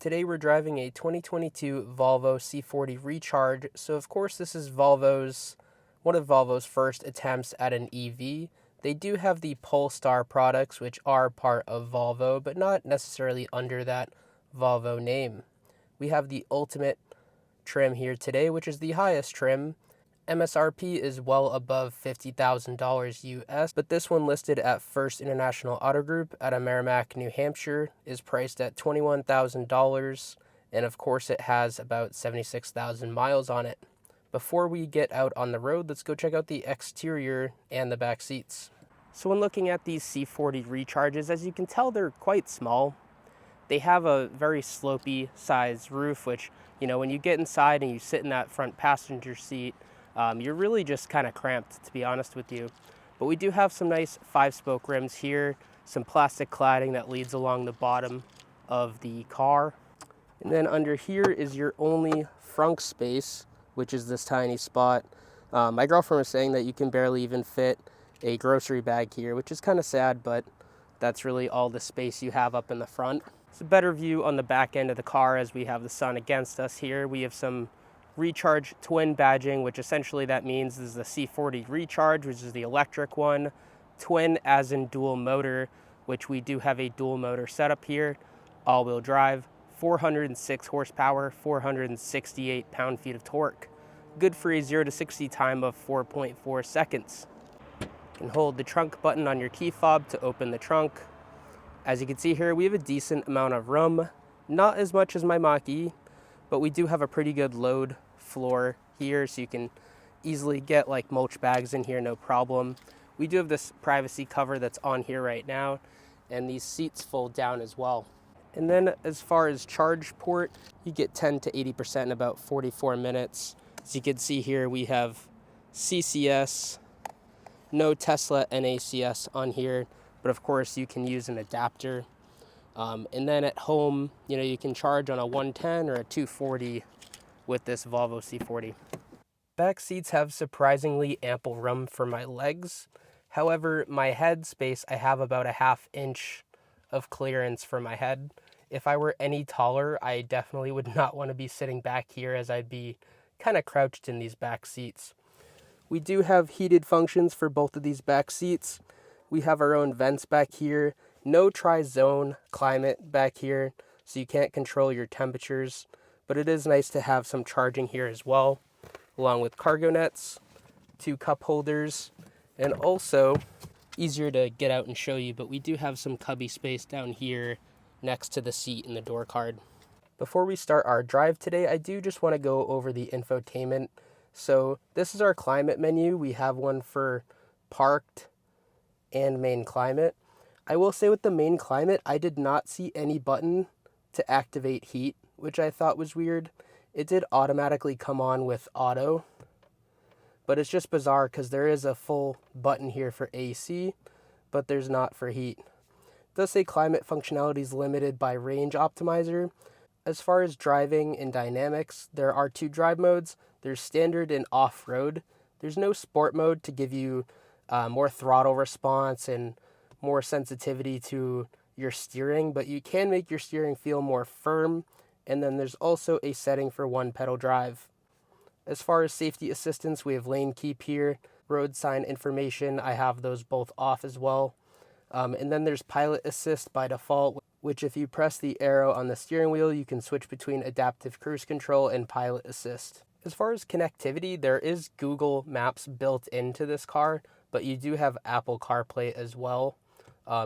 Today we're driving a 2022 Volvo C40 Recharge. So of course this is one of Volvo's first attempts at an EV. They do have the Polestar products, which are part of Volvo, but not necessarily under that Volvo name. We have the Ultimate trim here today, which is the highest trim. MSRP is well above $50,000 US, but this one listed at First International Auto Group out of Merrimack, New Hampshire is priced at $21,000, and of course it has about 76,000 miles on it. Before we get out on the road, let's go check out the exterior and the back seats. So when looking at these C40 Recharges, as you can tell, they're quite small. They have a very slopey size roof, which, when you get inside and you sit in that front passenger seat, you're really just kind of cramped, to be honest with you. But we do have some nice 5-spoke rims here, some plastic cladding that leads along the bottom of the car. And then under here is your only frunk space, which is this tiny spot. My girlfriend was saying that you can barely even fit a grocery bag here, which is kind of sad, but that's really all the space you have up in the front. It's a better view on the back end of the car as we have the sun against us here. We have some Recharge twin badging, which essentially that means this is the C40 Recharge, which is the electric one. Twin as in dual motor, which we do have a dual motor setup here. All-wheel drive, 406 horsepower, 468 pound-feet of torque. Good for a 0 to 60 time of 4.4 seconds. You can hold the trunk button on your key fob to open the trunk. As you can see here, we have a decent amount of room. Not as much as my Mach-E, but we do have a pretty good load floor here, so you can easily get like mulch bags in here, no problem. We do have this privacy cover that's on here right now, and these seats fold down as well. And then as far as charge port, you get 10 to 80% in about 44 minutes. As you can see here, we have CCS, no Tesla NACS on here, but of course you can use an adapter. And then at home, you can charge on a 110 or a 240 with this Volvo C40. Back seats have surprisingly ample room for my legs. However, my head space, I have about a ½ inch of clearance for my head. If I were any taller, I definitely would not want to be sitting back here, as I'd be kind of crouched in these back seats. We do have heated functions for both of these back seats. We have our own vents back here. No tri-zone climate back here, so you can't control your temperatures, but it is nice to have some charging here as well, along with cargo nets, 2 cup holders, and also easier to get out and show you, but we do have some cubby space down here next to the seat and the door card. Before we start our drive today, I do just want to go over the infotainment. So this is our climate menu. We have one for parked and main climate. I will say with the main climate, I did not see any button to activate heat, which I thought was weird. It did automatically come on with auto, but it's just bizarre because there is a full button here for AC, but there's not for heat. It does say climate functionality is limited by range optimizer. As far as driving and dynamics, there are 2 drive modes. There's standard and off-road. There's no sport mode to give you more throttle response and more sensitivity to your steering, but you can make your steering feel more firm. And then there's also a setting for 1-pedal drive. As far as safety assistance, we have lane keep here, road sign information. I have those both off as well. And then there's pilot assist by default, which if you press the arrow on the steering wheel, you can switch between adaptive cruise control and pilot assist. As far as connectivity, there is Google Maps built into this car, but you do have Apple CarPlay as well.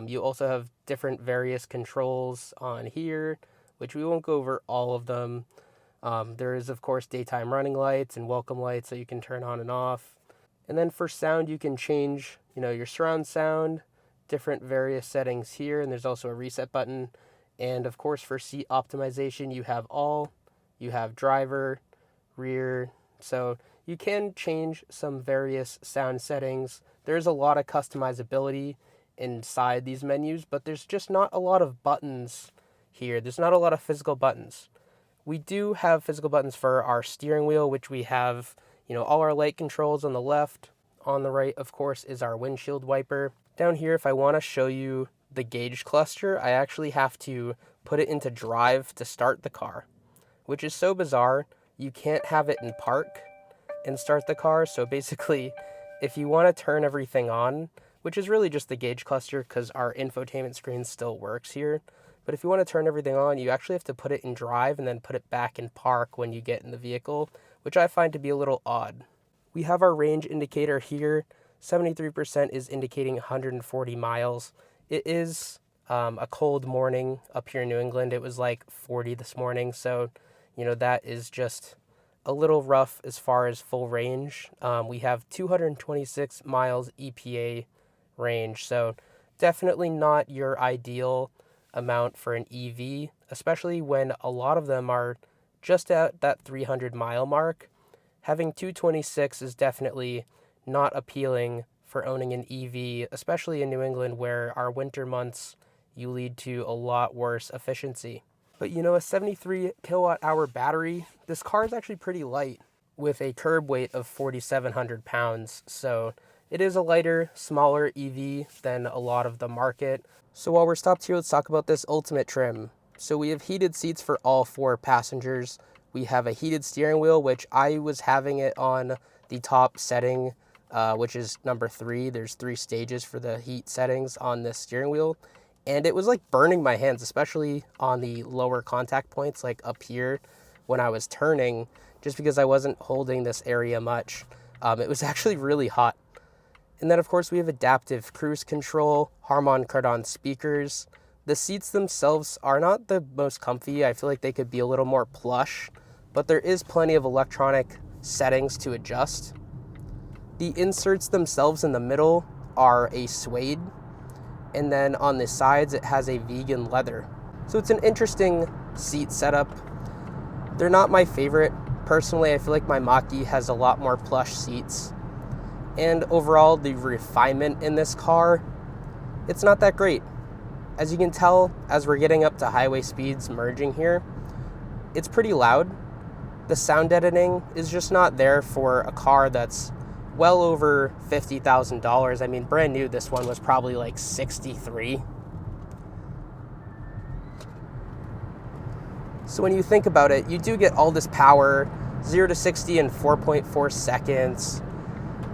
You also have different various controls on here, which we won't go over all of them. There is, of course, daytime running lights and welcome lights that you can turn on and off. And then for sound, you can change, your surround sound, different various settings here, and there's also a reset button. And of course, for seat optimization, you have all, you have driver, rear, so you can change some various sound settings. There's a lot of customizability inside these menus, but there's just not a lot of buttons here. There's not a lot of physical buttons. We do have physical buttons for our steering wheel, which we have, all our light controls on the left. On the right, of course, is our windshield wiper. Down here, if I want to show you the gauge cluster, I actually have to put it into drive to start the car, which is so bizarre. You can't have it in park and start the car. So basically, if you want to turn everything on, which is really just the gauge cluster because our infotainment screen still works here, but if you want to turn everything on, you actually have to put it in drive and then put it back in park when you get in the vehicle, which I find to be a little odd. We have our range indicator here. 73% is indicating 140 miles. It is a cold morning up here in New England. It was like 40 this morning, so that is just a little rough as far as full range. We have 226 miles EPA range, so definitely not your ideal amount for an EV, especially when a lot of them are just at that 300 mile mark. Having 226 is definitely not appealing for owning an EV, especially in New England where our winter months you lead to a lot worse efficiency. But a 73 kilowatt hour battery, this car is actually pretty light with a curb weight of 4,700 pounds. So it is a lighter, smaller EV than a lot of the market. So while we're stopped here, let's talk about this ultimate trim. So we have heated seats for all 4 passengers. We have a heated steering wheel, which I was having it on the top setting, which is number 3. There's 3 stages for the heat settings on this steering wheel. And it was like burning my hands, especially on the lower contact points, like up here when I was turning, just because I wasn't holding this area much. It was actually really hot. And then, of course, we have adaptive cruise control, Harman Kardon speakers. The seats themselves are not the most comfy. I feel like they could be a little more plush, but there is plenty of electronic settings to adjust. The inserts themselves in the middle are a suede, and then on the sides it has a vegan leather. So it's an interesting seat setup. They're not my favorite. Personally, I feel like my Mach-E has a lot more plush seats. And overall, the refinement in this car, it's not that great. As you can tell, as we're getting up to highway speeds merging here, it's pretty loud. The sound editing is just not there for a car that's well over $50,000. I mean, brand new, this one was probably like 63. So when you think about it, you do get all this power, 0 to 60 in 4.4 seconds.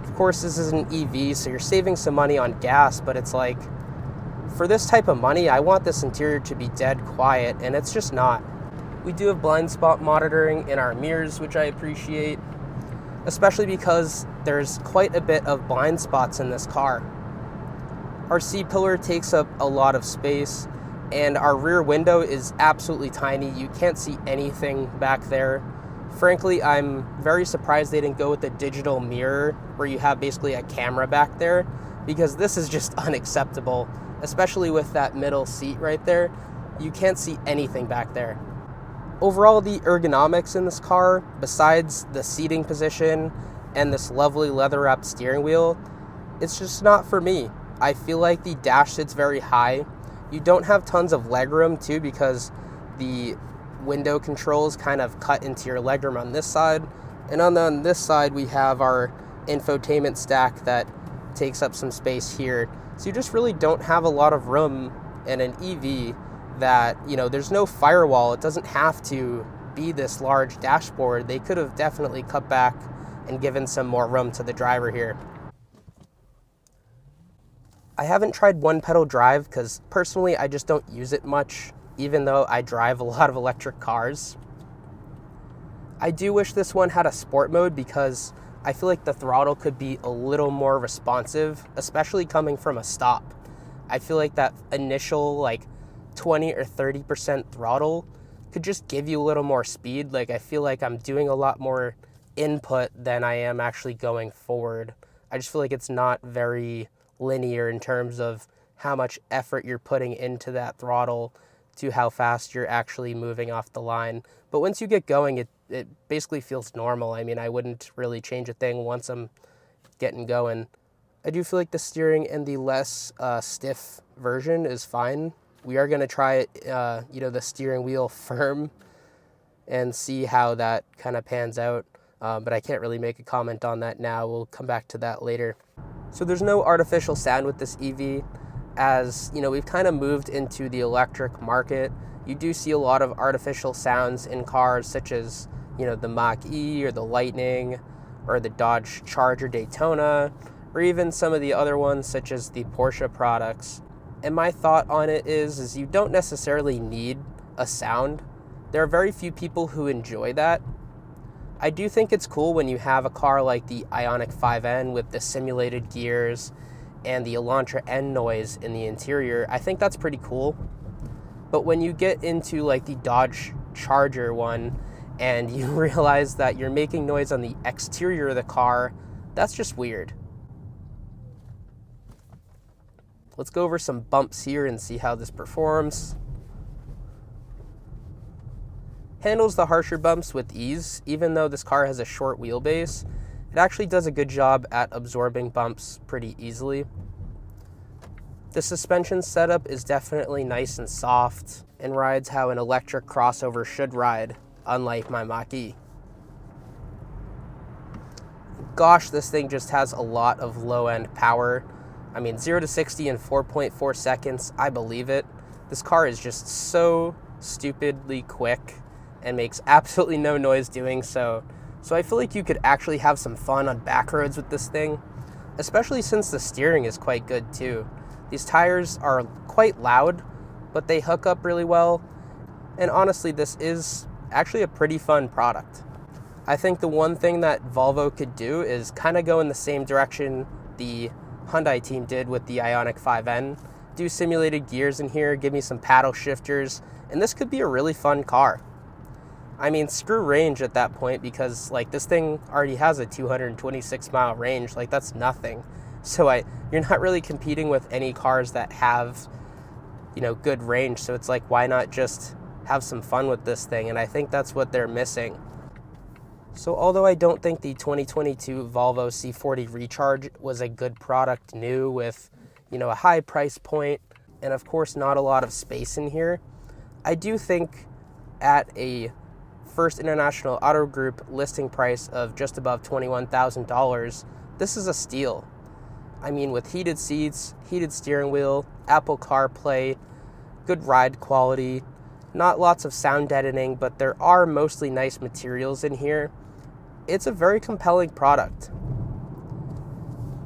Of course, this is an EV, so you're saving some money on gas, but it's like, for this type of money, I want this interior to be dead quiet, and it's just not. We do have blind spot monitoring in our mirrors, which I appreciate, especially because there's quite a bit of blind spots in this car. Our C-pillar takes up a lot of space, and our rear window is absolutely tiny. You can't see anything back there. Frankly, I'm very surprised they didn't go with the digital mirror where you have basically a camera back there, because this is just unacceptable, especially with that middle seat right there. You can't see anything back there. Overall, the ergonomics in this car, besides the seating position and this lovely leather-wrapped steering wheel, it's just not for me. I feel like the dash sits very high. You don't have tons of legroom too, because the window controls kind of cut into your legroom on this side. And on this side, we have our infotainment stack that takes up some space here. So you just really don't have a lot of room in an EV that, there's no firewall. It doesn't have to be this large dashboard. They could have definitely cut back and given some more room to the driver here. I haven't tried one pedal drive because personally I just don't use it much, even though I drive a lot of electric cars. I do wish this one had a sport mode because I feel like the throttle could be a little more responsive, especially coming from a stop. I feel like that initial 20 or 30% throttle could just give you a little more speed. I feel like I'm doing a lot more input than I am actually going forward. I just feel like it's not very linear in terms of how much effort you're putting into that throttle to how fast you're actually moving off the line. But once you get going, it basically feels normal. I mean, I wouldn't really change a thing once I'm getting going. I do feel like the steering in the less stiff version is fine. We are going to try it, the steering wheel firm and see how that kind of pans out. But I can't really make a comment on that now. We'll come back to that later. So there's no artificial sound with this EV, as we've kind of moved into the electric market, you do see a lot of artificial sounds in cars such as, the Mach-E or the Lightning or the Dodge Charger Daytona, or even some of the other ones such as the Porsche products. And my thought on it is you don't necessarily need a sound. There are very few people who enjoy that. I do think it's cool when you have a car like the Ioniq 5N with the simulated gears and the Elantra N noise in the interior. I think that's pretty cool. But when you get into like the Dodge Charger one and you realize that you're making noise on the exterior of the car, that's just weird. Let's go over some bumps here and see how this performs. Handles the harsher bumps with ease. Even though this car has a short wheelbase, it actually does a good job at absorbing bumps pretty easily. The suspension setup is definitely nice and soft and rides how an electric crossover should ride, unlike my Mach-E. Gosh, this thing just has a lot of low-end power. 0 to 60 in 4.4 seconds, I believe it. This car is just so stupidly quick and makes absolutely no noise doing so. So I feel like you could actually have some fun on back roads with this thing, especially since the steering is quite good too. These tires are quite loud, but they hook up really well. And honestly, this is actually a pretty fun product. I think the one thing that Volvo could do is kind of go in the same direction the Hyundai team did with the Ioniq 5N. Do simulated gears in here, give me some paddle shifters, and this could be a really fun car. Screw range at that point, because this thing already has a 226 mile range. That's nothing. So you're not really competing with any cars that have, good range. So it's why not just have some fun with this thing? And I think that's what they're missing. So although I don't think the 2022 Volvo C40 Recharge was a good product new with, a high price point and of course not a lot of space in here, I do think at a First International Auto Group listing price of just above $21,000, this is a steal. With heated seats, heated steering wheel, Apple CarPlay, good ride quality, not lots of sound deadening, but there are mostly nice materials in here. It's a very compelling product.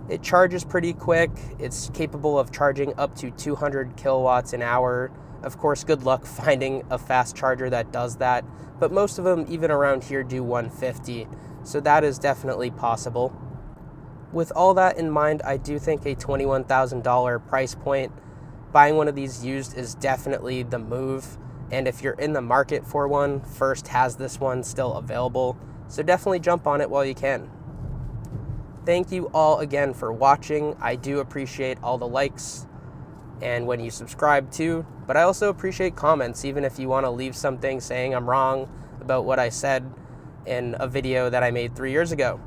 It charges pretty quick. It's capable of charging up to 200 kilowatts an hour. Of course, good luck finding a fast charger that does that, but most of them, even around here, do 150, so that is definitely possible. With all that in mind, I do think a $21,000 price point, buying one of these used is definitely the move, and if you're in the market for one, First has this one still available, so definitely jump on it while you can. Thank you all again for watching. I do appreciate all the likes and when you subscribe too, but I also appreciate comments, even if you want to leave something saying I'm wrong about what I said in a video that I made 3 years ago.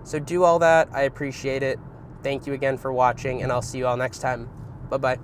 So do all that. I appreciate it. Thank you again for watching, and I'll see you all next time. Bye-bye.